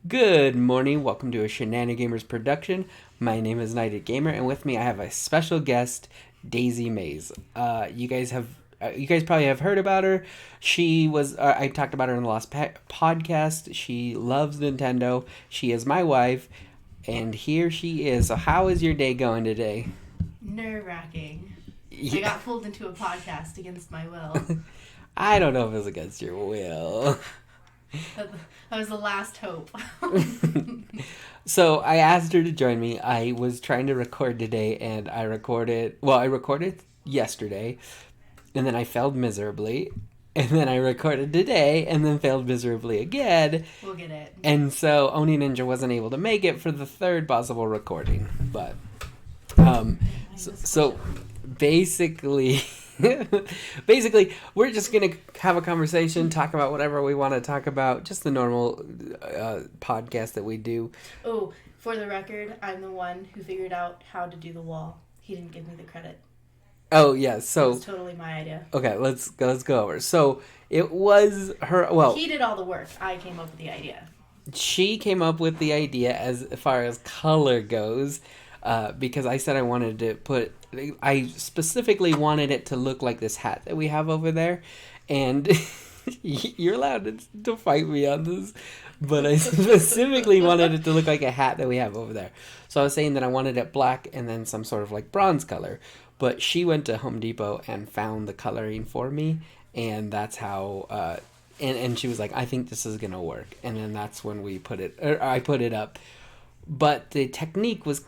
Good morning. Welcome to a Shenanigamers production. My name is Nighted Gamer, and with me I have a special guest, DaisyMaze. You guys probably have heard about her. She was. I talked about her in the last podcast. She loves Nintendo. She is my wife, and here she is. So, how is your day going today? Nerve-wracking. I Yeah. got pulled into a podcast against my will. I don't know if it's against your will. That was the last hope. So I asked her to join me. I was trying to record today, and I recorded. Well, I recorded yesterday, and then I failed miserably. And then I recorded today, and then failed miserably again. We'll get it. And so Oni Ninja wasn't able to make it for the third possible recording. But um, so basically. Basically, we're just gonna have a conversation, talk about whatever we want to talk about, just the normal podcast that we do. Oh, for the record, I'm the one who figured out how to do the wall. He didn't give me the credit. Oh yeah, It so was totally my idea. okay, let's go over. So it was her. Well, He did all the work. I came up with the idea. she came up with the idea as far as color goes, because I said I wanted to put. I specifically wanted it to look like this hat that we have over there, and you're allowed to fight me on this, but I specifically wanted it to look like a hat that we have over there. So I was saying that I wanted it black and then some sort of like bronze color, but she went to Home Depot and found the coloring for me, and that's how. And she was like, I think this is gonna work, and then that's when we put it. Or I put it up, but the technique was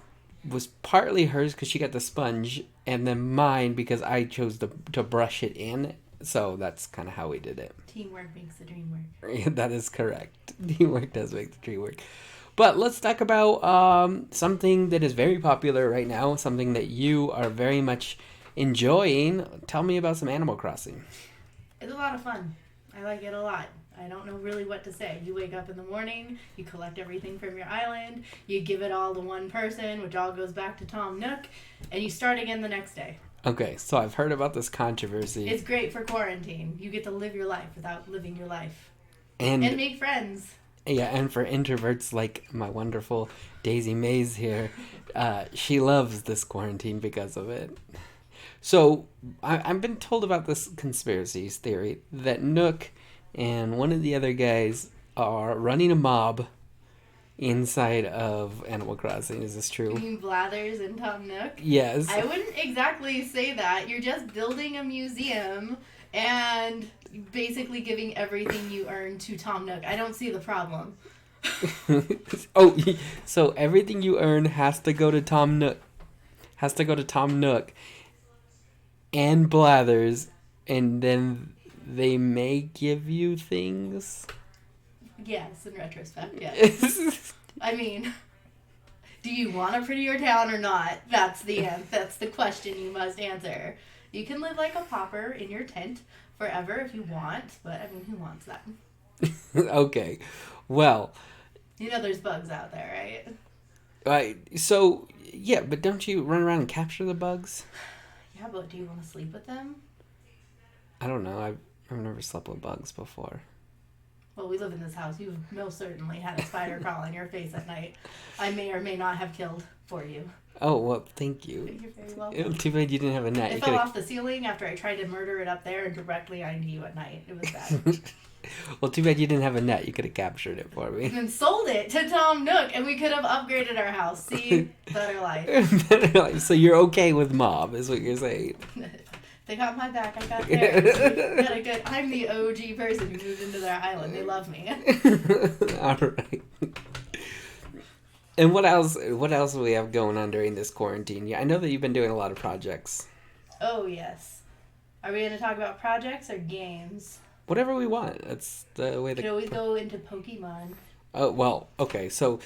partly hers because she got the sponge, and then mine because I chose to brush it in. So that's kind of how we did it. Teamwork makes the dream work. Yeah, that is correct. Teamwork does make the dream work. But let's talk about something that is very popular right now, something that you are very much enjoying. Tell me about some Animal Crossing. It's a lot of fun. I like it a lot. I don't know really what to say. You wake up in the morning, you collect everything from your island, you give it all to one person, which all goes back to Tom Nook, and you start again the next day. Okay, so I've heard about this controversy. It's great for quarantine. You get to live your life without living your life. and make friends. Yeah, and for introverts like my wonderful DaisyMaze here, she loves this quarantine because of it. So I've been told about this conspiracy theory that Nook and one of the other guys are running a mob inside of Animal Crossing. Is this You true? mean Blathers and Tom Nook? Yes. I wouldn't exactly say that. You're just building a museum and basically giving everything you earn to Tom Nook. I don't see the problem. Oh, so everything you earn has to go to Tom Nook. Has to go to Tom Nook and Blathers, and then they may give you things. Yes, in retrospect, yes. I mean, do you want a prettier town or not? That's the question you must answer. You can live like a pauper in your tent forever if you want, but I mean, who wants that? Okay, well, You know there's bugs out there, right? so yeah, but don't you run around and capture the bugs? Yeah, but do you want to sleep with them? I don't know. I've never slept with bugs before. Well, we live in this house. You've most certainly had a spider crawl on your face at night. I may or may not have killed for you. Oh well, thank you. You're very welcome. Too bad you didn't have a net. It You fell could've- off the ceiling after I tried to murder it up there and directly onto you at night. It was bad. Well, too bad you didn't have a net. You could have captured it for me. And then sold it to Tom Nook, and we could have upgraded our house. See? Better life. So you're okay with mob, is what you're saying. They got my back. I got theirs. I'm the OG person who moved into their island. They love me. All right. And what else? What else do we have going on during this quarantine? Yeah, I know that you've been doing a lot of projects. Oh, yes. Are we going to talk about projects or games? Whatever we want. That's the way Could the. always go into Pokemon. Oh well, okay. So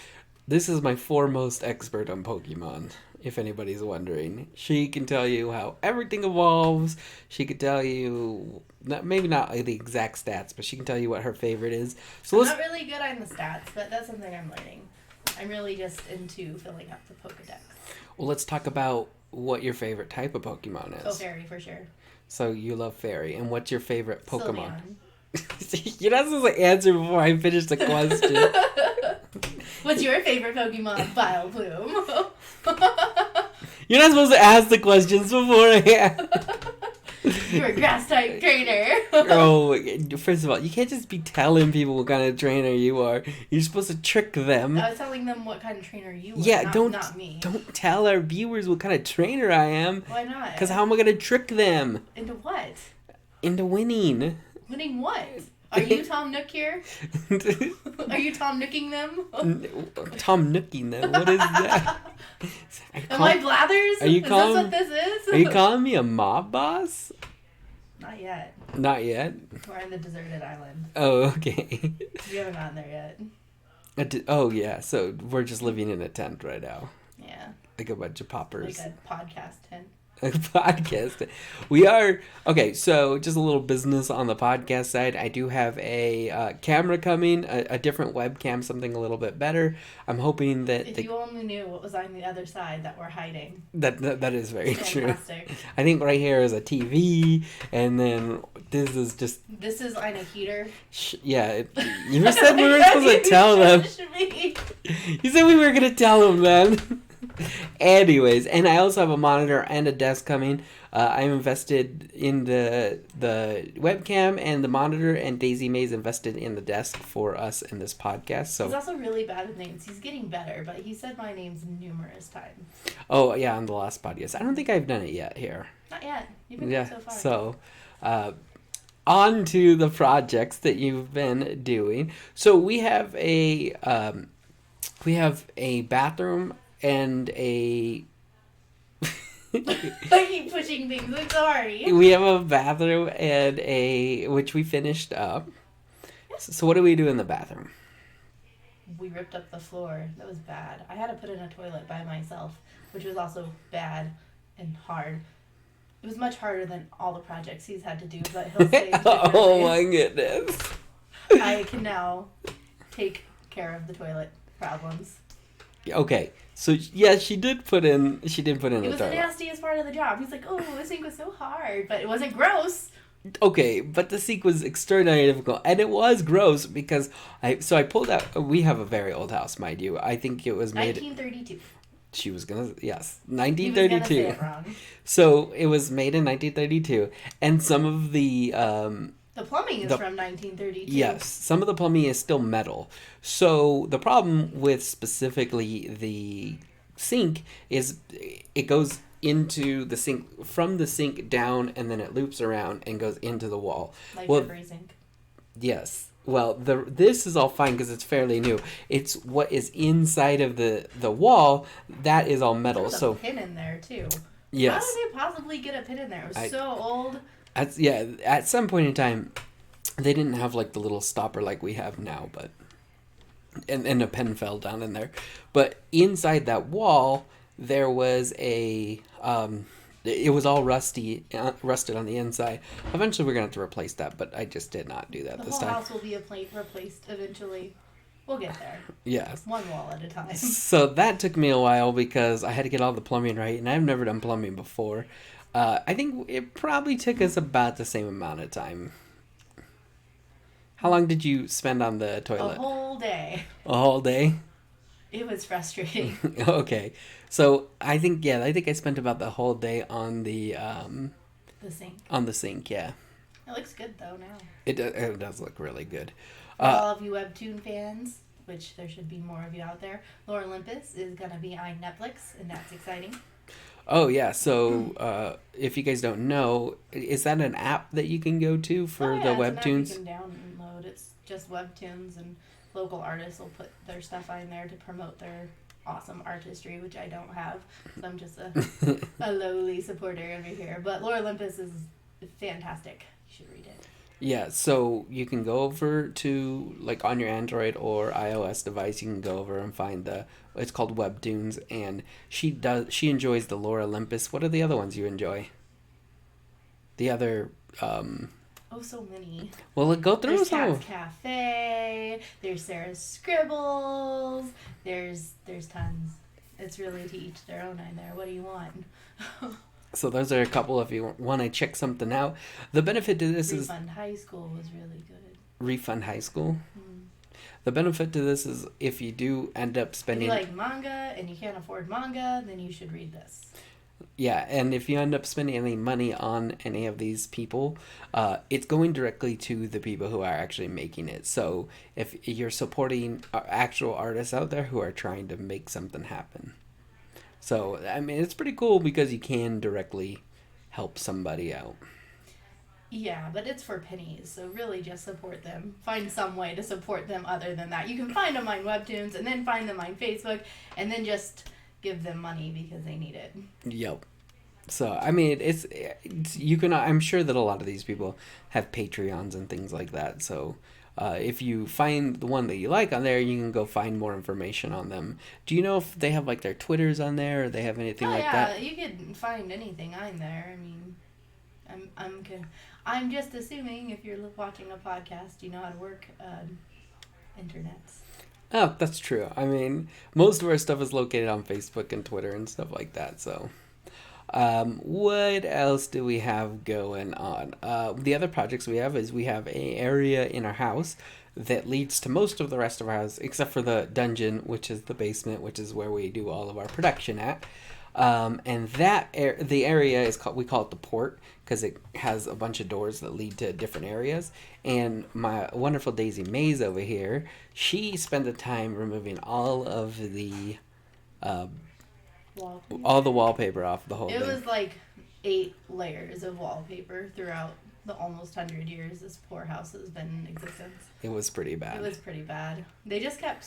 this is my foremost expert on Pokemon. If anybody's wondering, she can tell you how everything evolves. She could tell you, maybe not the exact stats, but she can tell you what her favorite is. So I'm not really good on the stats, but that's something I'm learning. I'm really just into filling up the Pokedex. Well, let's talk about what your favorite type of Pokemon Oh, is. fairy for sure. So you love fairy, and what's your favorite Pokemon? Sylveon. You're not supposed to answer before I finish the question. What's your favorite Pokemon? Vileplume. You're not supposed to ask the questions beforehand. You're a grass type trainer. Oh, first of all, you can't just be telling people what kind of trainer you are. You're supposed to trick them. I was telling them what kind of trainer you were. Yeah, not me. Don't tell our viewers what kind of trainer I am. Why not? Because how am I gonna trick them? Into what? Into winning. Winning what? Are you Tom Nook here? Are you Tom Nooking them? Tom Nooking them? What is that? Am I Blathers? Are you is calling? this what this is? Are you calling me a mob boss? Not yet. Not yet. We're on the deserted island. Oh, okay. We haven't gotten there yet. Oh yeah, so we're just living in a tent right now. Yeah. Like a bunch of poppers. Like a podcast tent. A podcast. We are okay. So just a little business on the podcast side. I do have a camera coming, a different webcam, something a little bit better. I'm hoping that if you only knew what was on the other side that we're hiding. That is very Fantastic. true. I think right here is a TV, and then this is just. This is on a heater. Yeah, you said we were supposed to tell them. You said we were gonna tell them then. Anyways, and I also have a monitor and a desk coming. I'm invested in the webcam and the monitor, and DaisyMaze invested in the desk for us in this podcast. So he's also really bad with names. He's getting better, but he said my names numerous times. Oh yeah, on the last podcast. I don't think I've done it yet here. Not yet. You've been good so far. So, on to the projects that you've been doing. So we have a bathroom and a. I keep pushing things. I'm sorry. We have a bathroom and which we finished up. So what do we do in the bathroom? We ripped up the floor. That was bad. I had to put in a toilet by myself, which was also bad and hard. It was much harder than all the projects he's had to do, but he'll say Oh my goodness. I can now take care of the toilet problems. Okay. So yeah, she did put in a toilet. It was the nastiest part of the job. He's like, "Oh, this sink was so hard," but it wasn't gross. Okay, but the sink was extraordinarily difficult, and it was gross because I pulled out. We have a very old house, mind you. I think it was made 1932. She was gonna 1932. He was gonna say it wrong. So it was made in 1932, and some of the plumbing is from 1932. Yes, some of the plumbing is still metal. So the problem with specifically the sink is it goes into the sink, from the sink down, and then it loops around and goes into the wall. Like every sink. Yes. Well, this is all fine because it's fairly new. It's what is inside of the wall that is all metal. There's a pin in there too. Yes. How did they possibly get a pin in there? It was so old. At some point in time, they didn't have like the little stopper like we have now, but and a pin fell down in there. But inside that wall, there was it was all rusted on the inside. Eventually, we're gonna have to replace that, but I just did not do that this time. The whole house will be replaced eventually. We'll get there. Yes. One wall at a time. So that took me a while because I had to get all the plumbing right, and I've never done plumbing before. I think it probably took us about the same amount of time. How long did you spend on the toilet? A whole day. A whole day? It was frustrating. Okay. So I think I spent about the whole day on the sink. On the sink, yeah. It looks good though now. It does look really good. For all of you Webtoon fans, which there should be more of you out there, Lore Olympus is gonna be on Netflix, and that's exciting. Oh yeah, so if you guys don't know, is that an app that you can go to for the Webtoons? It's an app you can download. It's just Webtoons, and local artists will put their stuff on there to promote their awesome artistry, which I don't have. So I'm just a lowly supporter over here. But Lore Olympus is fantastic. You should read it. Yeah, so you can go over to, like, on your Android or iOS device, you can go over and find it's called Webtoons, and she enjoys the Lore Olympus. What are the other ones you enjoy? The other, so many. Well, go through there's some. Cat's Cafe, there's Sarah's Scribbles, there's tons. It's really to each their own in there. What do you want? So those are a couple if you want to check something out. The benefit to this Refund High School was really good. Refund High School? the benefit to this is if you do end up If spending... you like manga and you can't afford manga, then you should read this. Yeah, and if you end up spending any money on any of these people, it's going directly to the people who are actually making it. So if you're supporting actual artists out there who are trying to make something happen. So, I mean, it's pretty cool because you can directly help somebody out. Yeah, but it's for pennies, so really just support them. Find some way to support them other than that. You can find them on Webtoons, and then find them on Facebook, and then just give them money because they need it. Yep. So, I mean, it's you can... I'm sure that a lot of these people have Patreons and things like that. So, if you find the one that you like on there, you can go find more information on them. Do you know if they have, like, their Twitters on there, or they have anything like that? Yeah, you can find anything on there. I mean, I'm just assuming if you're watching a podcast, you know how to work internets. Oh, that's true. I mean, most of our stuff is located on Facebook and Twitter and stuff like that, so... what else do we have going on? The other projects we have is we have an area in our house that leads to most of the rest of our house, except for the dungeon, which is the basement, which is where we do all of our production at. And that the area is called, we call it the port, because it has a bunch of doors that lead to different areas. And my wonderful DaisyMaze over here, she spent the time removing all of the wallpaper off the whole thing. It was like 8 layers of wallpaper throughout the almost 100 years this poor house has been in existence. It was pretty bad. It was pretty bad. They just kept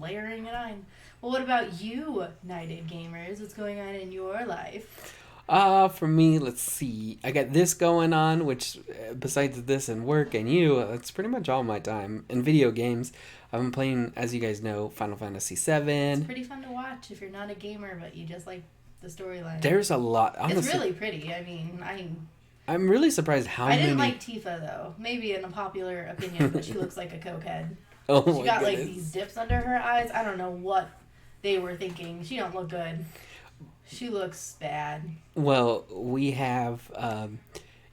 layering it on. Well, what about you, Nighted Gamers? What's going on in your life? For me, let's see. I got this going on, which besides this and work and you, that's pretty much all my time. In video games, I've been playing, as you guys know, Final Fantasy VII. It's pretty fun to watch if you're not a gamer, but you just like the storyline. There's a lot. Honestly, it's really pretty. I mean, I'm really surprised how many... I didn't like Tifa, though. Maybe in a popular opinion, but she looks like a cokehead. Oh, she got, like, these dips under her eyes. I don't know what they were thinking. She don't look good. She looks bad. Well, we have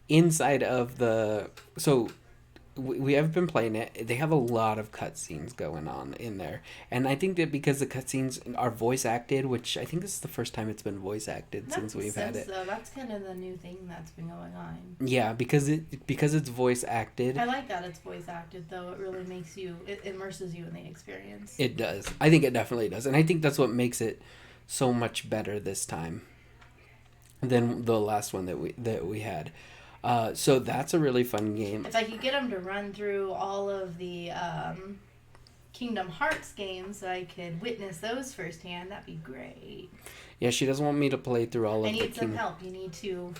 inside of the... So, we have been playing it. They have a lot of cutscenes going on in there. And I think that because the cutscenes are voice acted, which I think this is the first time it's been voice acted since we've had it. Though. That's kind of the new thing that's been going on. Yeah, because it's voice acted. I like that it's voice acted, though. It really makes you... It immerses you in the experience. It does. I think it definitely does. And I think that's what makes it so much better this time than the last one that we had. So that's a really fun game. If I could get them to run through all of the Kingdom Hearts games so I could witness those firsthand, that'd be great. Yeah, she doesn't want me to play through all of the... I need some help. You need to,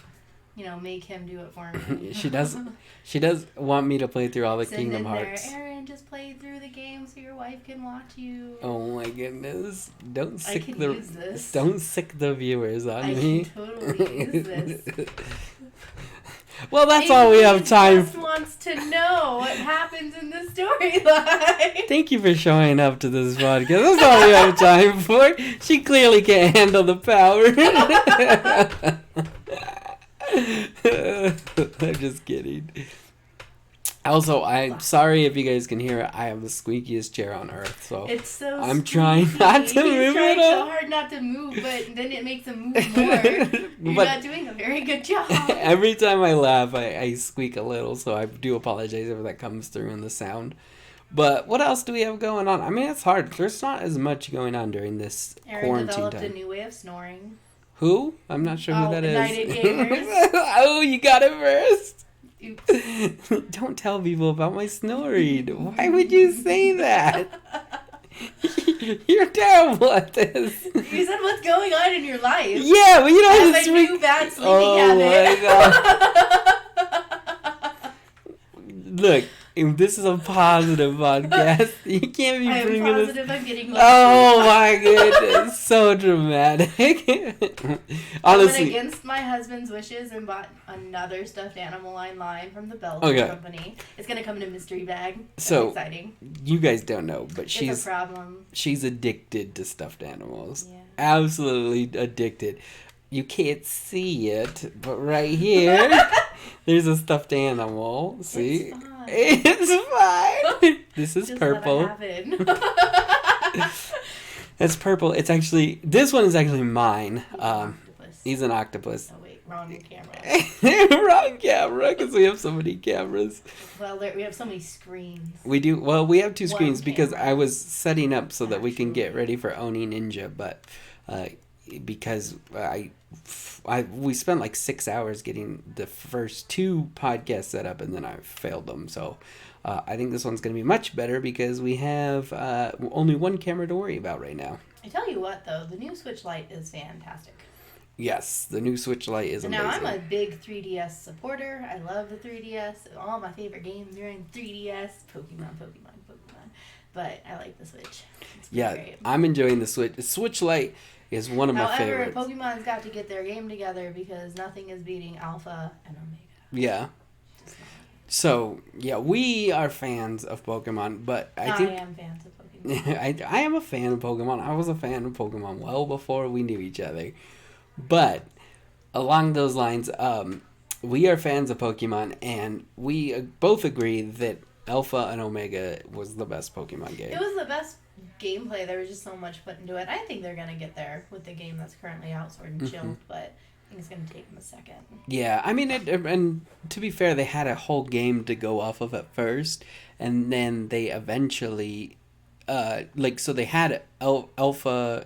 make him do it for me. She does want me to play through all the Kingdom Hearts. There, Aaron, just play through the game so your wife can watch you. Oh my goodness. Don't sick the viewers on me. I can totally use this. Well, that's all we have time for. Just wants to know what happens in the storyline. Thank you for showing up to this podcast. That's all we have time for. She clearly can't handle the power. I'm just kidding. Also, I'm sorry if you guys can hear it. I have the squeakiest chair on earth, so it's so I'm trying not to move it. He's trying so hard not to move, but then it makes him move more. You're not doing a very good job. Every time I laugh, I squeak a little, so I do apologize if that comes through in the sound. But what else do we have going on? I mean, it's hard. There's not as much going on during this quarantine time. Aaron developed a new way of snoring. Who? I'm not sure who that is. Nighted Gamers. Oh, you got it first. Oops. Don't tell people about my snoring. Why would you say that? You're terrible at this. You said what's going on in your life. Yeah, well, you know this new bad sleeping habit. My God. Look, this is a positive podcast. You can't be bringing this. I'm positive I'm getting Oh my goodness, so dramatic. Honestly, I went against my husband's wishes and bought another stuffed animal line from the Belgian company. It's gonna come in a mystery bag. That's exciting. You guys don't know, but it's a problem. She's addicted to stuffed animals. Yeah. Absolutely addicted. You can't see it, but right here, there's a stuffed animal. See? It's fine. It's fine. This is Just purple. Let it happen. It's purple. It's actually, this one is actually mine. Octopus. He's an octopus. Oh wait, wrong camera. Wrong camera, because we have so many cameras. Well, we have so many screens. We do. Well, we have two screens because camera. I was setting up so that we can get Actually. ready for Oni Ninja, but because we spent like 6 hours getting the first two podcasts set up, and then I failed them. So I think this one's going to be much better because we have only one camera to worry about right now. I tell you what, though, the new Switch Lite is fantastic. Yes, the new Switch Lite is amazing. Now, I'm a big 3DS supporter. I love the 3DS. All my favorite games are in 3DS. Pokemon. But I like the Switch. It's great. I'm enjoying the Switch. Switch Lite is one of my favorites. However, Pokemon's got to get their game together because nothing is beating Alpha and Omega. Yeah. So, yeah, we are fans of Pokemon, but I am fans of Pokemon. I am a fan of Pokemon. I was a fan of Pokemon well before we knew each other. But along those lines, we are fans of Pokemon, and we both agree that Alpha and Omega was the best Pokemon game. It was the best gameplay. There was just so much put into it. I think they're going to get there with the game that's currently out, Sword and Shield, but I think it's going to take them a second. Yeah, I mean, and to be fair, they had a whole game to go off of at first, and then they eventually, so they had Alpha,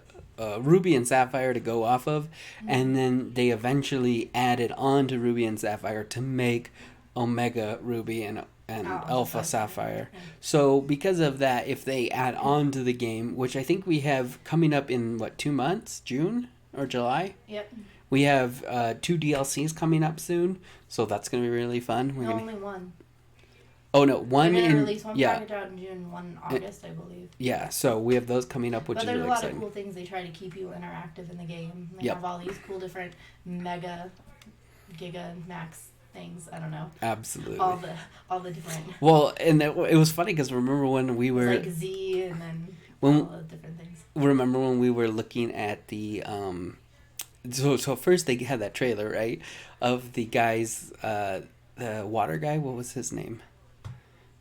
Ruby and Sapphire to go off of, and then they eventually added on to Ruby and Sapphire to make Omega Ruby and Alpha Sapphire. So because of that, if they add on to the game, which I think we have coming up in 2 months, June or July? Yep. We have 2 DLCs coming up soon, so that's going to be really fun. Only one. Oh no, one They're in release one package out in June, one in August, I believe. Yeah, so we have those coming up, which is really exciting. But there's a lot of cool things they try to keep you interactive in the game. They have all these cool different Mega, Giga, Max things. I don't know. Absolutely. All the different. Well, and it was funny because remember when we were like Z and then all the different things. Remember when we were looking at the So first they had that trailer, right, of the guys, the water guy. What was his name?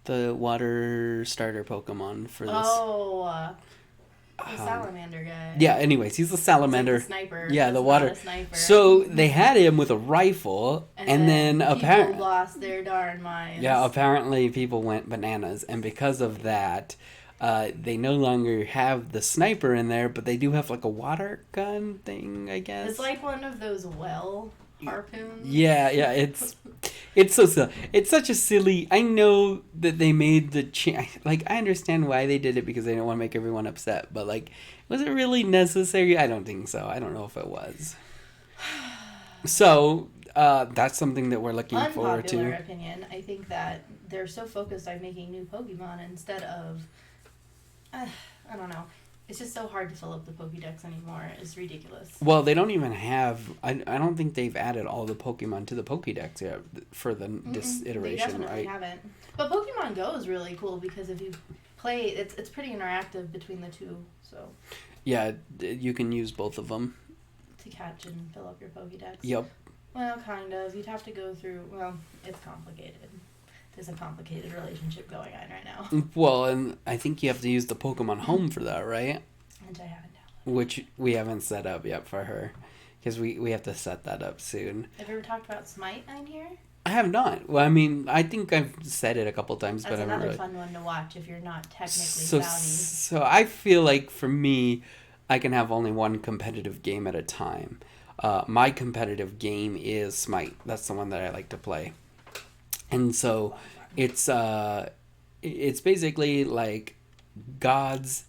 The water starter Pokemon for this. The salamander guy. Yeah, anyways, he's a salamander. He's like the sniper. Yeah, the water. Sniper. So they had him with a rifle, and then apparently people lost their darn minds. Yeah, apparently people went bananas, and because of that, they no longer have the sniper in there, but they do have like a water gun thing, I guess. It's like one of those harpoons. Yeah, it's so silly. It's such a silly. I know that they made the like I understand why they did it because they didn't want to make everyone upset, but like, was it really necessary? I don't think so. I don't know if it was. So that's something that we're looking forward to. Unpopular opinion. I think that they're so focused on making new Pokemon instead of, I don't know. It's just so hard to fill up the Pokédex anymore. It's ridiculous. Well, they don't even have... I don't think they've added all the Pokemon to the Pokédex yet for this iteration, they definitely right? Haven't. But Pokemon Go is really cool because if you play... It's pretty interactive between the two, so... Yeah, you can use both of them. To catch and fill up your Pokédex. Yep. Well, kind of. You'd have to go through... Well, it's complicated. There's a complicated relationship going on right now. Well, and I think you have to use the Pokemon Home for that, right? Which I haven't downloaded. Which we haven't set up yet for her. Because we have to set that up soon. Have you ever talked about Smite on here? I have not. Well, I mean, I think I've said it a couple times, That's but I haven't really... another fun one to watch if you're not technically savvy. So I feel like for me, I can have only one competitive game at a time. My competitive game is Smite. That's the one that I like to play. And so it's basically like gods.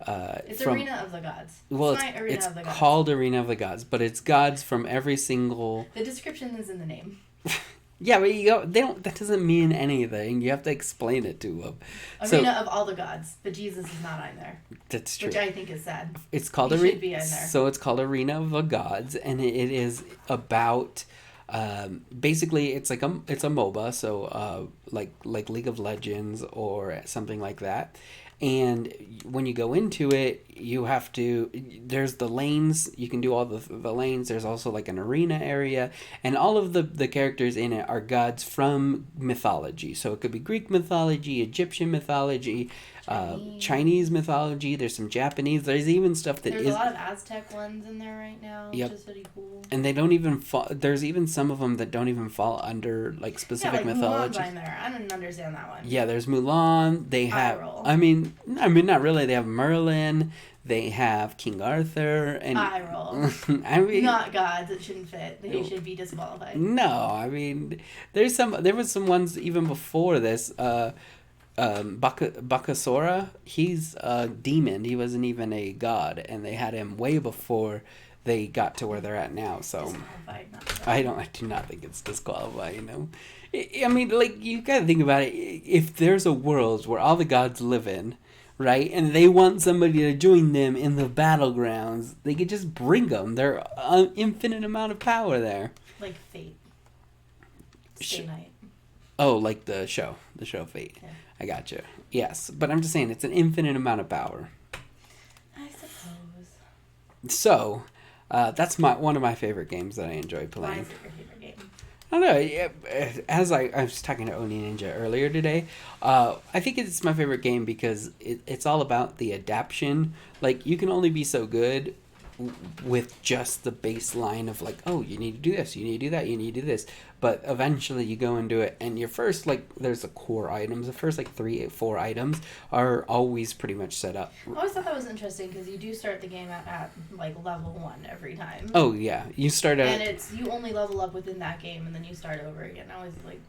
It's Arena of the Gods. Well, it's called Arena of the Gods, but it's gods from every single. The description is in the name. Yeah, but that doesn't mean anything. You have to explain it to them. Arena of all the gods, but Jesus is not on there. That's true. Which I think is sad. It's called He should be in there. So it's called Arena of the Gods, and it is about. Basically, it's a MOBA, so like League of Legends or something like that. And when you go into it, you have to. There's the lanes. You can do all the lanes. There's also like an arena area, and all of the characters in it are gods from mythology. So it could be Greek mythology, Egyptian mythology, Chinese mythology. There's some Japanese. There's even stuff that There's a lot of Aztec ones in there right now, Yep. which is pretty cool. And they don't even fall. There's even some of them that don't even fall under like specific mythology. Mulan's in there. I didn't understand that one. Yeah, there's Mulan. They have. Eye roll. I mean, not really. They have Merlin. They have King Arthur and. Eye roll. I mean, not gods. It shouldn't fit. They should be disqualified. No, I mean, there's some. There was some ones even before this. Bakasura, he's a demon. He wasn't even a god, and they had him way before they got to where they're at now. So I do not think it's disqualified. You know, I mean, like you gotta think about it. If there's a world where all the gods live in, right, and they want somebody to join them in the battlegrounds, they could just bring them. There's an infinite amount of power there. Like Fate. Stay Night. Oh, like the show Fate. Yeah. I gotcha. Yes, but I'm just saying it's an infinite amount of power. I suppose. So, that's one of my favorite games that I enjoy playing. Why is it your favorite game? I don't know. As I was talking to Oni Ninja earlier today, I think it's my favorite game because it's all about the adaptation. Like, you can only be so good with just the baseline of like, oh, you need to do this, you need to do that, you need to do this. But eventually you go and do it, and your first, like, there's the core items. The first, like, 4 items are always pretty much set up. I always thought that was interesting because you do start the game at like level 1 every time. Oh, yeah. You start at... And you only level up within that game, and then you start over again. I was like...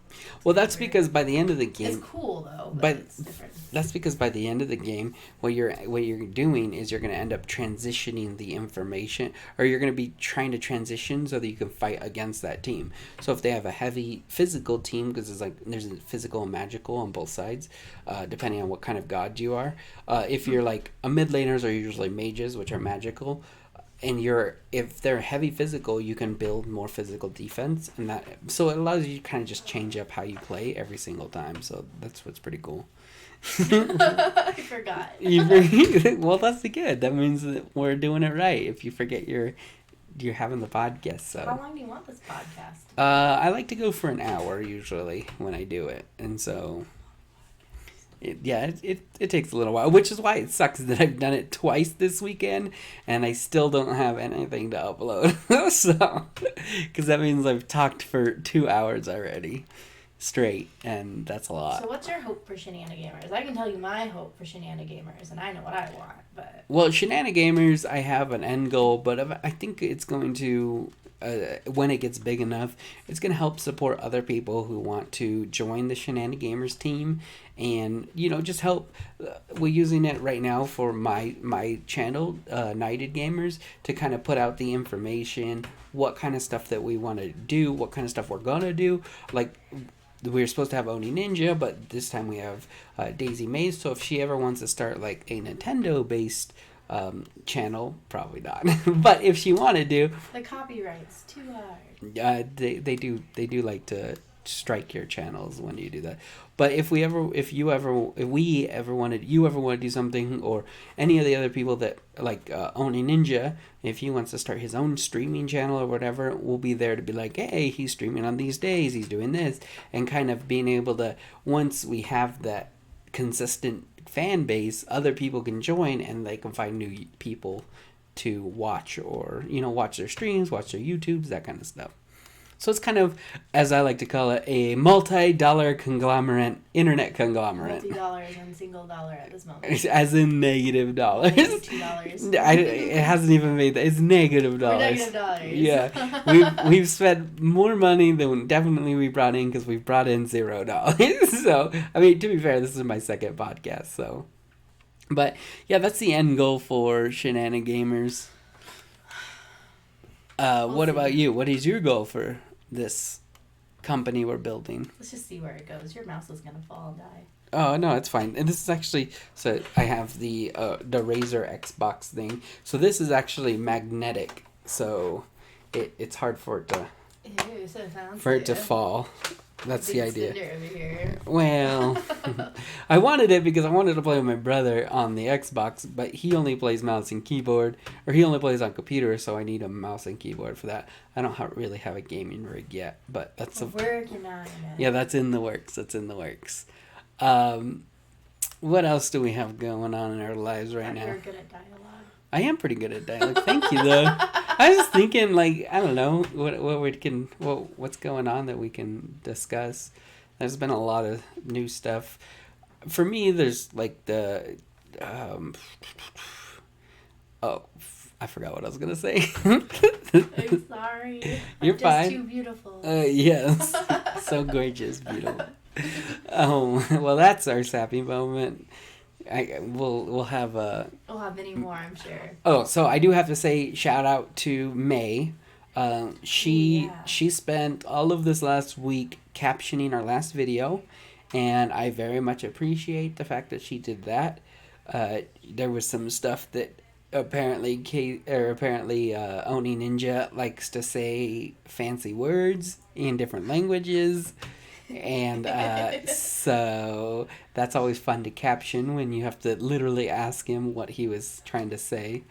Well, that's weird. Because by the end of the game... It's cool, though, but it's different. That's because by the end of the game, what you're doing is you're going to end up transitioning the information, or you're going to be trying to transition so that you can fight against that team. So if they have a heavy physical team, because there's a physical and magical on both sides, depending on what kind of god you are. If you're like a mid laners are usually mages, which are magical, and if they're heavy physical, you can build more physical defense, and so it allows you to kind of just change up how you play every single time. So that's what's pretty cool. I forgot. Well, that's good. That means that we're doing it right. If you forget, you're having the podcast. So how long do you want this podcast? I like to go for an hour usually when I do it, and so it takes a little while, which is why it sucks that I've done it twice this weekend and I still don't have anything to upload. So, because that means I've talked for 2 hours already straight, and that's a lot. So what's your hope for Shenanigamers? I can tell you my hope for Shenanigamers, and I know what I want, but... Well, Shenanigamers, I have an end goal, but I think it's going to, when it gets big enough, it's going to help support other people who want to join the Shenanigamers team, and, just help. We're using it right now for my channel, Knighted Gamers, to kind of put out the information, what kind of stuff that we want to do, what kind of stuff we're going to do, like... We were supposed to have Oni Ninja, but this time we have DaisyMaze. So if she ever wants to start like a Nintendo-based channel, probably not. But if she wanted to, the copyright's too hard. They do like to strike your channels when you do that. But if you ever want to do something, or any of the other people that like Oni Ninja, if he wants to start his own streaming channel or whatever, we'll be there to be like, hey, he's streaming on these days, he's doing this, and kind of being able to, once we have that consistent fan base, other people can join and they can find new people to watch, or watch their streams, watch their YouTubes, that kind of stuff. So it's kind of, as I like to call it, a multi-dollar conglomerate, internet conglomerate. Multi-dollars and single dollar at this moment. As in negative dollars. $2. It hasn't even made that. It's negative dollars. Negative dollars. Yeah. We've spent more money than definitely we brought in, because we've brought in $0. So, I mean, to be fair, this is my second podcast, so. But, yeah, that's the end goal for Shenanigamers. What about you? What is your goal for this company we're building? Let's just see where it goes. Your mouse is gonna fall and die. Oh no, it's fine. And this is actually, so I have the Razer Xbox thing. So this is actually magnetic. So it's hard for it to Ew, so fancy. for it to fall. That's Big the idea. Cinder over here. Well, I wanted it because I wanted to play with my brother on the Xbox, but he only plays mouse and keyboard, or he only plays on computer, so I need a mouse and keyboard for that. I don't really have a gaming rig yet, but that's working on it. Yeah, that's in the works. That's in the works. What else do we have going on in our lives right now? You're good at dialogue. I am pretty good at dialogue. Thank you, though. I was thinking, like, I don't know what's going on that we can discuss. There's been a lot of new stuff. For me, there's like the I forgot what I was gonna say. I'm sorry. You're I'm fine. just too beautiful. Yes, so gorgeous, beautiful. Well, that's our sappy moment. We'll have We'll have many more, I'm sure. Oh, so I do have to say shout out to May. She spent all of this last week captioning our last video, and I very much appreciate the fact that she did that. There was some stuff that apparently Oni Ninja likes to say fancy words in different languages. And so that's always fun to caption when you have to literally ask him what he was trying to say.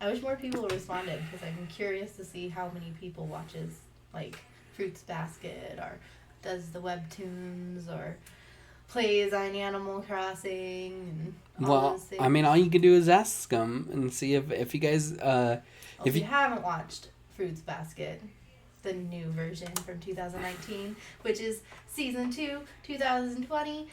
I wish more people responded because I'm curious to see how many people watches like Fruits Basket or does the webtoons or plays on Animal Crossing and all those things. I mean, all you can do is ask them and see if you guys if you haven't watched Fruits Basket, the new version from 2019, which is season 2, 2020,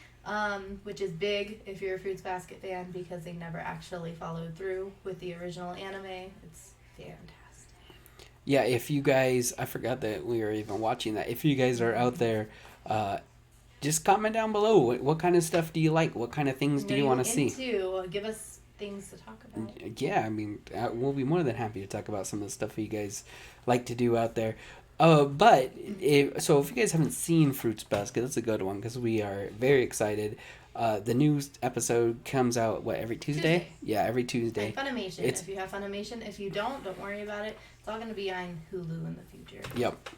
which is big if you're a Fruits Basket fan because they never actually followed through with the original anime. It's fantastic. Yeah, if you guys, I forgot that we were even watching that. If you guys are out there, just comment down below. What kind of stuff do you like? What kind of things do you want to see? Give us things to talk about. Yeah, I mean, we'll be more than happy to talk about some of the stuff you guys like to do out there. But if you guys haven't seen Fruits Basket, that's a good one because we are very excited. The new episode comes out every Tuesday? Yeah, every Tuesday. Like Funimation. If you have Funimation, if you don't worry about it. It's all going to be on Hulu in the future. Yep.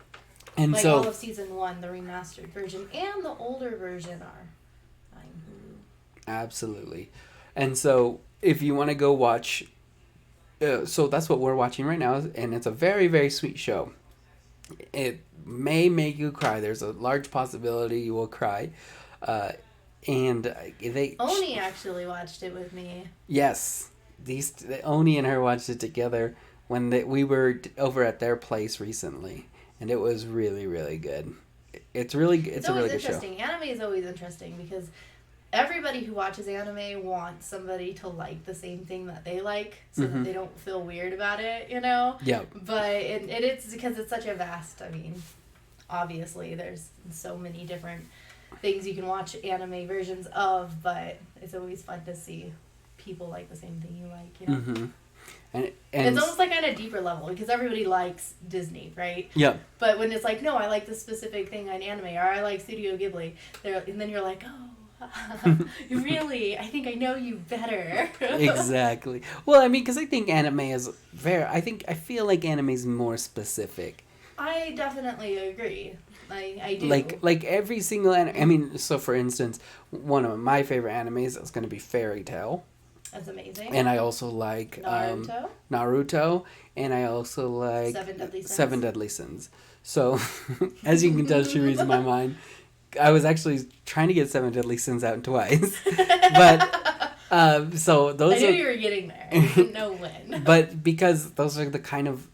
And like so all of season 1, the remastered version, and the older version are on Hulu. Absolutely. And so if you want to go watch, so that's what we're watching right now, and it's a very, very sweet show. It may make you cry. There's a large possibility you will cry. And Oni actually watched it with me. Yes. Oni and her watched it together when we were over at their place recently. And it was really, really good. It's a really good show. Anime is always interesting because everybody who watches anime wants somebody to like the same thing that they like so that they don't feel weird about it, you know? Yeah. But it's because it's such a vast, obviously there's so many different things you can watch anime versions of, but it's always fun to see people like the same thing you like, you know? Mm-hmm. And it's almost like on a deeper level because everybody likes Disney, right? Yeah. But when it's like, no, I like this specific thing on anime, or I like Studio Ghibli, and then you're like, oh, really? I think I know you better. Exactly. Well, I mean, because I think anime is I feel like anime is more specific. I definitely agree. I do. Like every single anime. I mean, so for instance, one of my favorite animes is going to be Fairy Tail. That's amazing. And I also like Naruto, and I also like Seven Deadly Sins. So, as you can tell, she reads my mind. I was actually trying to get Seven Deadly Sins out twice, but so those. I knew you were getting there. I didn't know when. But because those are the kind of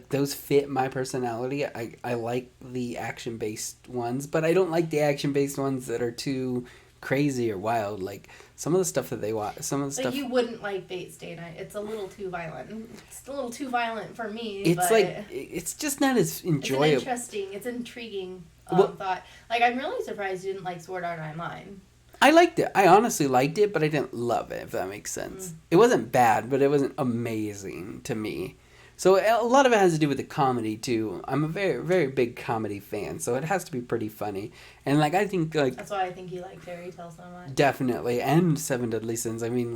those fit my personality. I like the action based ones, but I don't like the action based ones that are too crazy or wild. Like some of the stuff that they watch, some of the stuff you wouldn't like Bates Day Night. It's a little too violent. It's a little too violent for me. It's but it's just not as enjoyable. It's interesting. It's intriguing thought. Like I'm really surprised you didn't like Sword Art Online. I liked it. I honestly liked it, but I didn't love it. If that makes sense. It wasn't bad, but it wasn't amazing to me. So a lot of it has to do with the comedy too. I'm a very, very big comedy fan, so it has to be pretty funny. And I think that's why I think you like Fairy Tail so much. Definitely, and Seven Deadly Sins. I mean,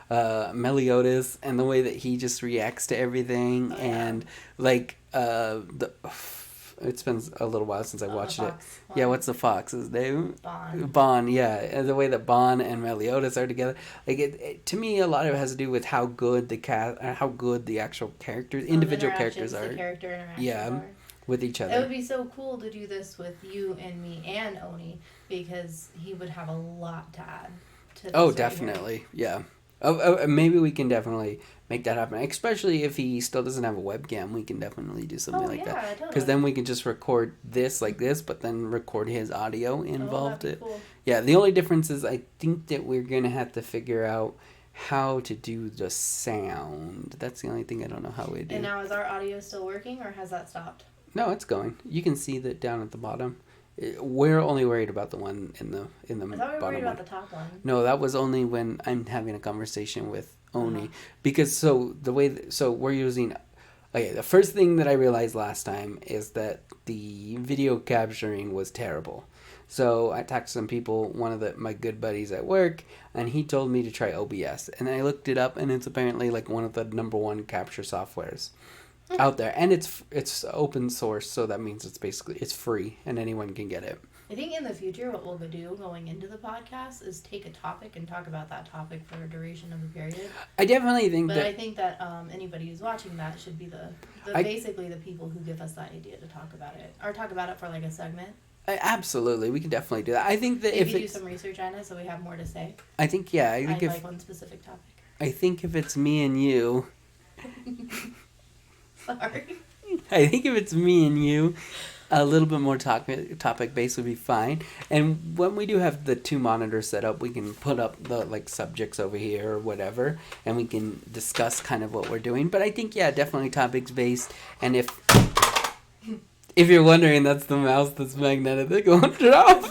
Meliodas and the way that he just reacts to everything, and It's been a little while since I watched it. One. Yeah, what's the fox's name? Bond. Bond, yeah. And the way that Bond and Meliodas are together. Like, to me, a lot of it has to do with how good how good the actual characters, individual characters are. The character interactions yeah, are. with each other. It would be so cool to do this with you and me and Oni, because he would have a lot to add to this. Oh, definitely. Yeah. Maybe we can definitely make that happen. Especially if he still doesn't have a webcam, we can definitely do something like that. Totally. Because then we can just record this like this, but then record his audio involved. That'd be cool. Yeah, the only difference is I think that we're going to have to figure out how to do the sound. That's the only thing I don't know how we do. And now is our audio still working, or has that stopped? No, it's going. You can see that down at the bottom. We're only worried about the one in the I thought we were bottom worried about one. the top one. No, that was only when I'm having a conversation with Oni. Because so we're using. Okay, the first thing that I realized last time is that the video capturing was terrible. So I talked to some people, one of my good buddies at work, and he told me to try OBS. And I looked it up, and it's apparently like one of the #1 capture softwares out there, and it's open source, so that means it's free and anyone can get it. I think in the future what we'll do going into the podcast is take a topic and talk about that topic for a duration of a period. I definitely think I think that anybody who's watching that should be basically the people who give us that idea to talk about it, or talk about it for like a segment. Absolutely, we can definitely do that. I think that Maybe do some research on it so we have more to say. I think like one specific topic. I think if it's me and you. Sorry. I think if it's me and you, a little bit more topic based would be fine. And when we do have the 2 monitors set up, we can put up the like subjects over here or whatever, and we can discuss kind of what we're doing. But I think definitely topics based. And if you're wondering, that's the mouse that's magnetic. They're going to drop.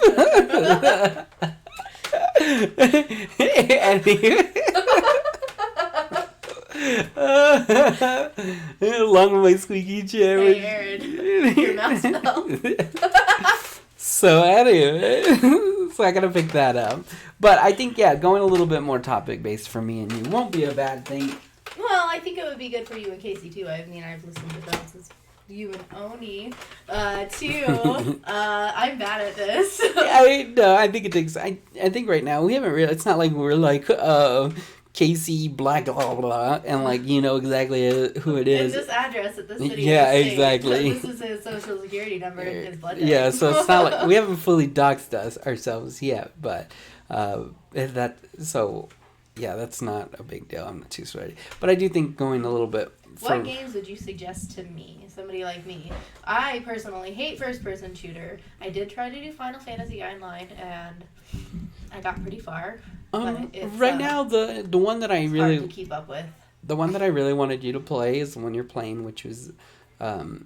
Along with my squeaky chair. Hey, Aaron, your mouse fell. So anyway, so I gotta pick that up. But I think going a little bit more topic based for me and you won't be a bad thing. Well, I think it would be good for you and Casey too. I mean, I've listened to them since you and Oni too. I'm bad at this. I think it takes. I think right now we haven't really. It's not like we're like Casey blah blah blah and like exactly who it is. And this address at this city. Yeah, exactly. This is his social security number and his blood. Yeah, so it's not like we haven't fully doxed ourselves yet, but that's not a big deal. I'm not too sweaty, but I do think going a little bit. What games would you suggest to me, somebody like me? I personally hate first-person shooter. I did try to do Final Fantasy Online, and I got pretty far. Right now, the one that I really hard to keep up with. The one that I really wanted you to play is the one you're playing, which was Animal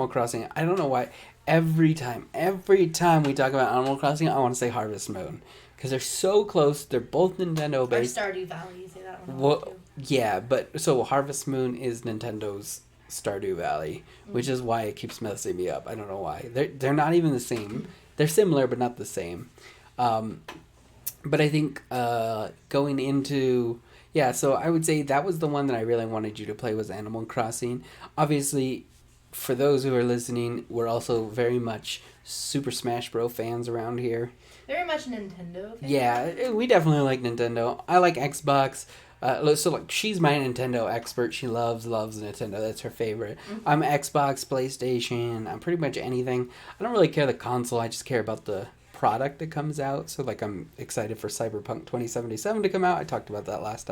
Crossing. I don't know why. Every time we talk about Animal Crossing, I want to say Harvest Moon. Because they're so close. They're both Nintendo based. Or Stardew Valley, you say that one. Well, yeah, but so Harvest Moon is Nintendo's Stardew Valley, which is why it keeps messing me up. I don't know why. They're not even the same. They're similar, but not the same. But I think going into... Yeah, so I would say that was the one that I really wanted you to play was Animal Crossing. Obviously, for those who are listening, we're also very much Super Smash Bros. Fans around here. Very much Nintendo fans. Yeah, we definitely like Nintendo. I like Xbox. So like she's my Nintendo expert. She loves Nintendo. That's her favorite. Mm-hmm. I'm Xbox, PlayStation. I'm pretty much anything. I don't really care the console. I just care about the product that comes out. So like I'm excited for Cyberpunk 2077 to come out. I talked about that last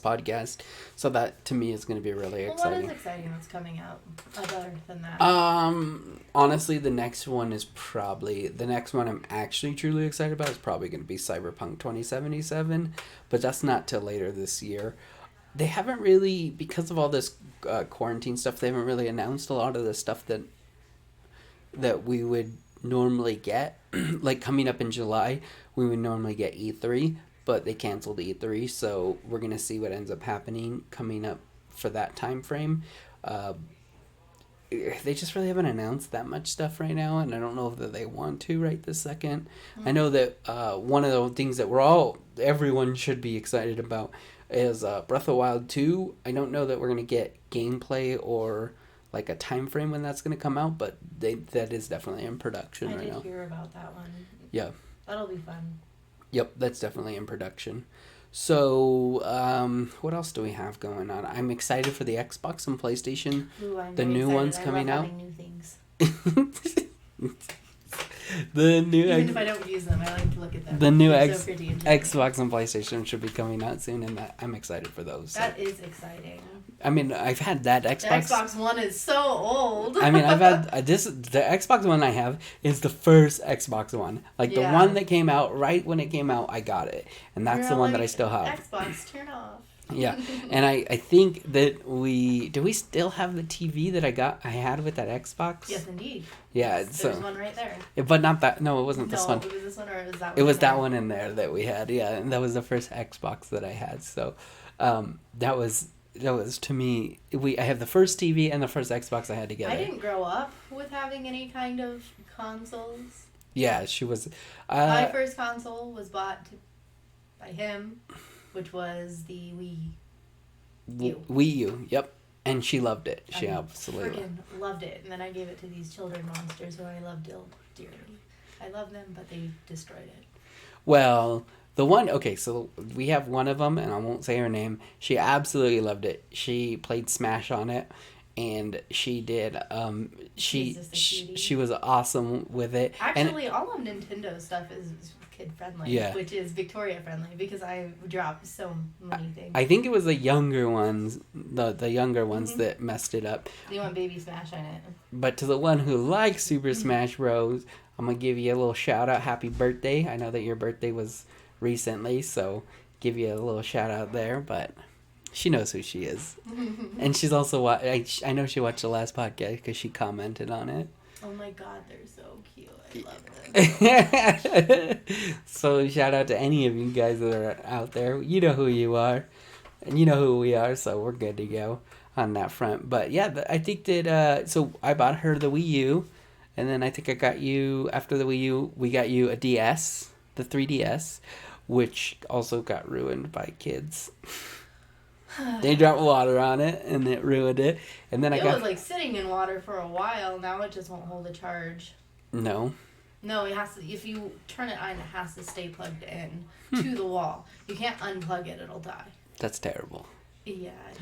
podcast. So that to me is going to be really exciting. What is exciting that's coming out other than that? Honestly, the next one I'm actually truly excited about is probably going to be Cyberpunk 2077, but that's not till later this year. They haven't really, because of all this quarantine stuff, they haven't really announced a lot of the stuff that we would normally get. Like coming up in July, we would normally get E3, but they canceled E3, so we're going to see what ends up happening coming up for that time frame. They just really haven't announced that much stuff right now, and I don't know if they want to right this second. Mm-hmm. I know that one of the things that everyone should be excited about is Breath of the Wild 2. I don't know that we're going to get gameplay or like a time frame when that's going to come out, but that is definitely in production right now. I did hear about that one. Yeah. That'll be fun. Yep, that's definitely in production. So, what else do we have going on? I'm excited for the Xbox and PlayStation. Ooh, I'm the very new excited. ones I coming love out. having new things. The new Even if I don't use them, I like to look at them. The new They're so pretty and Xbox and PlayStation should be coming out soon, and I'm excited for those. That is exciting. I mean, I've had that Xbox. The Xbox One is so old. I mean, I've had the Xbox One I have is the first Xbox One. Like, the one that came out right when it came out, I got it. And that's the one that I still have. Xbox, turn off. Yeah. And I think that do we still have the TV that I had with that Xbox? Yes, indeed. Yeah. There's one right there. But not that. No, it wasn't this one. No, it was this one, or was that one? It was that one in there that we had. Yeah. And that was the first Xbox that I had. So, that was to me. I have the first TV and the first Xbox I had together. I didn't grow up with having any kind of consoles. Yeah, she was. My first console was bought by him, which was the Wii U. Wii U, yep. And she loved it. She absolutely freaking loved it. And then I gave it to these children monsters who I love dearly. I love them, but they destroyed it. Well, the one, okay, so we have one of them, and I won't say her name. She absolutely loved it. She played Smash on it, and she did, she was awesome with it. Actually, all of Nintendo stuff is kid-friendly, yeah. Which is Victoria-friendly, because I dropped so many things. I think it was the younger ones, the younger ones that messed it up. They want Baby Smash on it. But to the one who likes Super Smash Bros., I'm going to give you a little shout-out. Happy birthday. I know that your birthday was recently, so give you a little shout-out there, but she knows who she is. And she's also, I know she watched the last podcast because she commented on it. Oh my god, they're so cute. I love them. So shout out to any of you guys that are out there. You know who you are. And you know who we are, so we're good to go on that front. But yeah, I think that, so I bought her the Wii U. And then I think I got you, after the Wii U, we got you a DS, the 3DS, which also got ruined by kids. They dropped water on it, and it ruined it. And then it was like sitting in water for a while. Now it just won't hold a charge. No, it has to. If you turn it on, it has to stay plugged in to the wall. You can't unplug it; it'll die. That's terrible. Yeah, I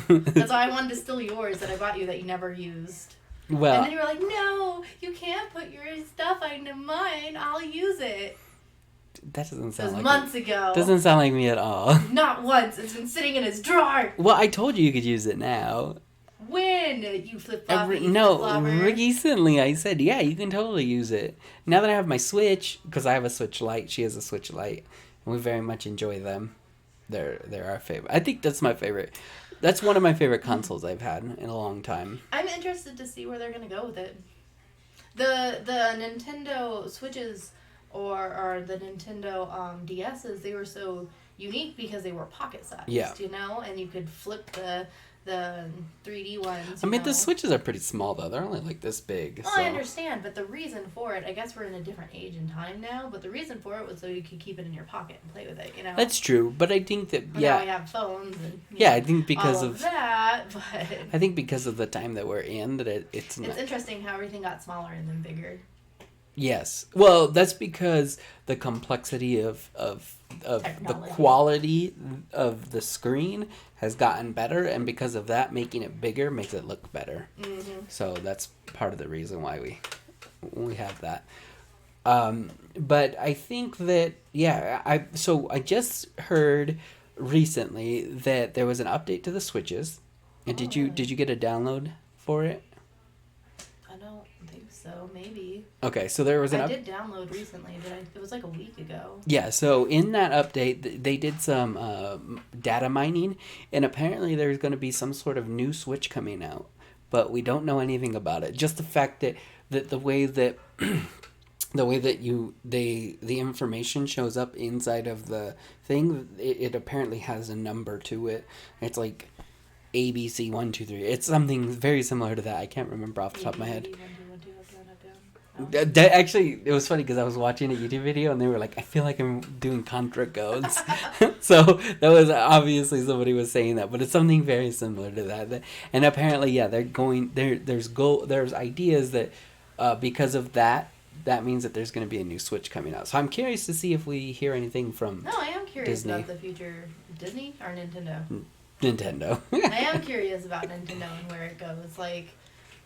know. That's why I wanted to steal yours that I bought you that you never used. Well, and then you were like, "No, you can't put your stuff into mine. I'll use it." That doesn't sound like months ago. Doesn't sound like me at all. Not once. It's been sitting in his drawer. Well, I told you could use it now. When you flip-flop recently I said, yeah, you can totally use it. Now that I have my Switch, because I have a Switch Lite, she has a Switch Lite, and we very much enjoy them. They're our favorite. I think that's my favorite. That's one of my favorite consoles I've had in a long time. I'm interested to see where they're going to go with it. The Nintendo Switches or the Nintendo DSs, they were so unique because they were pocket-sized, you know? And you could flip the 3D ones. I mean, the Switches are pretty small, though. They're only like this big. Well, I understand, but the reason for it, I guess we're in a different age and time now, but the reason for it was so you could keep it in your pocket and play with it, you know? That's true, but I think that, now we have phones and I think because of that, but... I think because of the time that we're in, that it's not... It's interesting how everything got smaller and then bigger. Yes. Well, that's because the complexity of the quality of the screen has gotten better, and because of that, making it bigger makes it look better. Mm-hmm. So that's part of the reason why we have that. But I think that I just heard recently that there was an update to the Switches. And did you get a download for it? So maybe. Okay, so there was I did download recently, but it was like a week ago. Yeah, so in that update, they did some data mining, and apparently there's going to be some sort of new Switch coming out, but we don't know anything about it. Just the fact that the way that the information shows up inside of the thing, it apparently has a number to it. It's like ABC 1 2 3. It's something very similar to that. I can't remember off the top of my head. Actually, it was funny because I was watching a YouTube video and they were like, I feel like I'm doing Contra codes. So that was obviously somebody was saying that, but it's something very similar to that. And apparently, yeah, they're going there. There's ideas that because of that, that means that there's going to be a new Switch coming out. So I'm curious to see if we hear anything from. No, I am curious Disney. about the future. Disney or Nintendo? Nintendo. I am curious about Nintendo and where it goes. Like,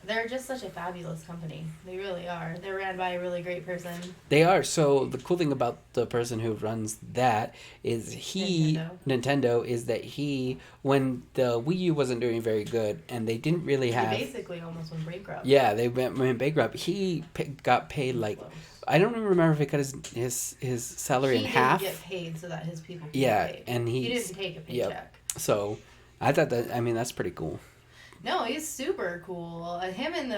they're just such a fabulous company. They really are. They're ran by a really great person. They are. So the cool thing about the person who runs that is Nintendo is that when the Wii U wasn't doing very good and they didn't really have. He basically almost went bankrupt. Yeah, they went bankrupt. He got paid like. I don't even remember if he cut his salary in half. He didn't get paid so that his people could get paid. And he didn't take a paycheck. Yep. So I thought that's pretty cool. No, he's super cool. Him and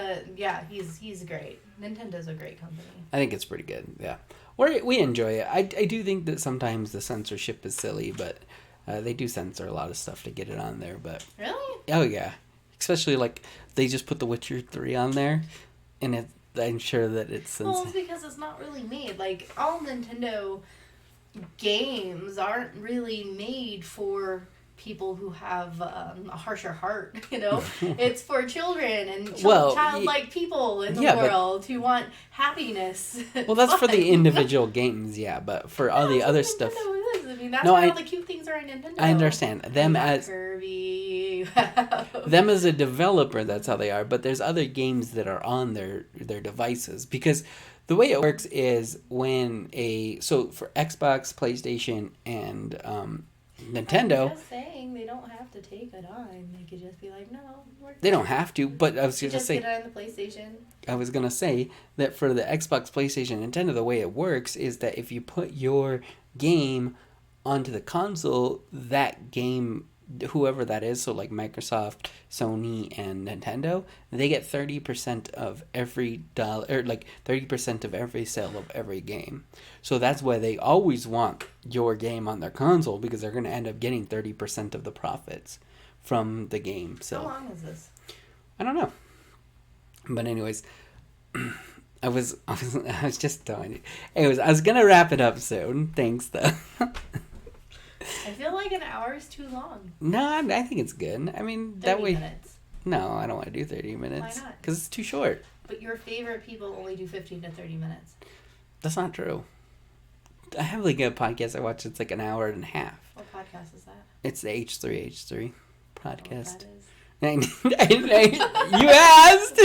he's great. Nintendo's a great company. I think it's pretty good. Yeah, we enjoy it. I do think that sometimes the censorship is silly, but they do censor a lot of stuff to get it on there. But really? Oh yeah, especially like they just put The Witcher 3 on there, and I'm sure that it's. Well, it's because it's not really made. Like all Nintendo games aren't really made for people who have a harsher heart, it's for children and childlike people in the world who want happiness. Well, that's for the individual games, but for all the other stuff. Is. I mean, that's why all the cute things are in Nintendo. I understand them as Kirby. Them as a developer. That's how they are. But there's other games that are on their devices because. The way it works is so for Xbox, PlayStation, and Nintendo. I'm just saying they don't have to take a dime. They could just be like, no, they don't have to. But I was going to say, get it on the PlayStation. I was going to say that for the Xbox, PlayStation, Nintendo, the way it works is that if you put your game onto the console, that game, whoever that is, so like Microsoft, Sony, and Nintendo, they get 30% of every dollar, or like 30% of every sale of every game. So that's why they always want your game on their console, because they're going to end up getting 30% of the profits from the game. So how long is this? I don't know. But anyways, I was just telling you. Anyways, I was going to wrap it up soon. Thanks, though. I feel like an hour is too long. No, I think it's good. I mean, that way. 30 minutes. No, I don't want to do 30 minutes. Why not? Because it's too short. But your favorite people only do 15 to 30 minutes. That's not true. I have like a podcast I watch. It's like an hour and a half. What podcast is that? It's the H3H3 podcast. That You asked.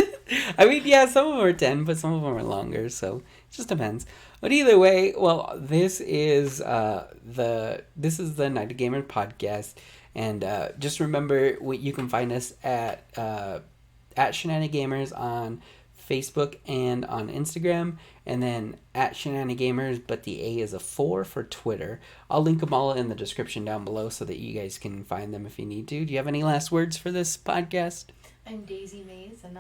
I mean, yeah, some of them are 10, but some of them are longer. So it just depends. But either way, well, this is the Night of Gamer podcast, and just remember you can find us at Shenanigamers on Facebook and on Instagram, and then at Shenanigamers, but the A is a 4 for Twitter. I'll link them all in the description down below so that you guys can find them if you need to. Do you have any last words for this podcast? I'm DaisyMaze, and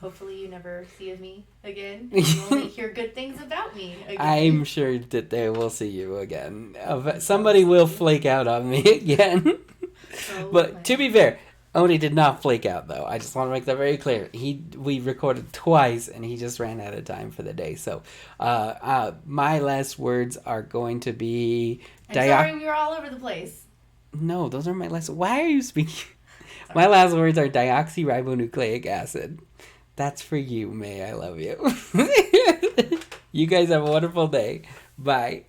hopefully you never see me again. You only hear good things about me again. I'm sure that they will see you again. Somebody will flake out on me again. But to be fair, Oni did not flake out, though. I just want to make that very clear. We recorded twice, and he just ran out of time for the day. So my last words are going to be... sorry we were all over the place. No, those are my last... Why are you speaking... My last words are deoxyribonucleic acid. That's for you, May. I love you. You guys have a wonderful day. Bye.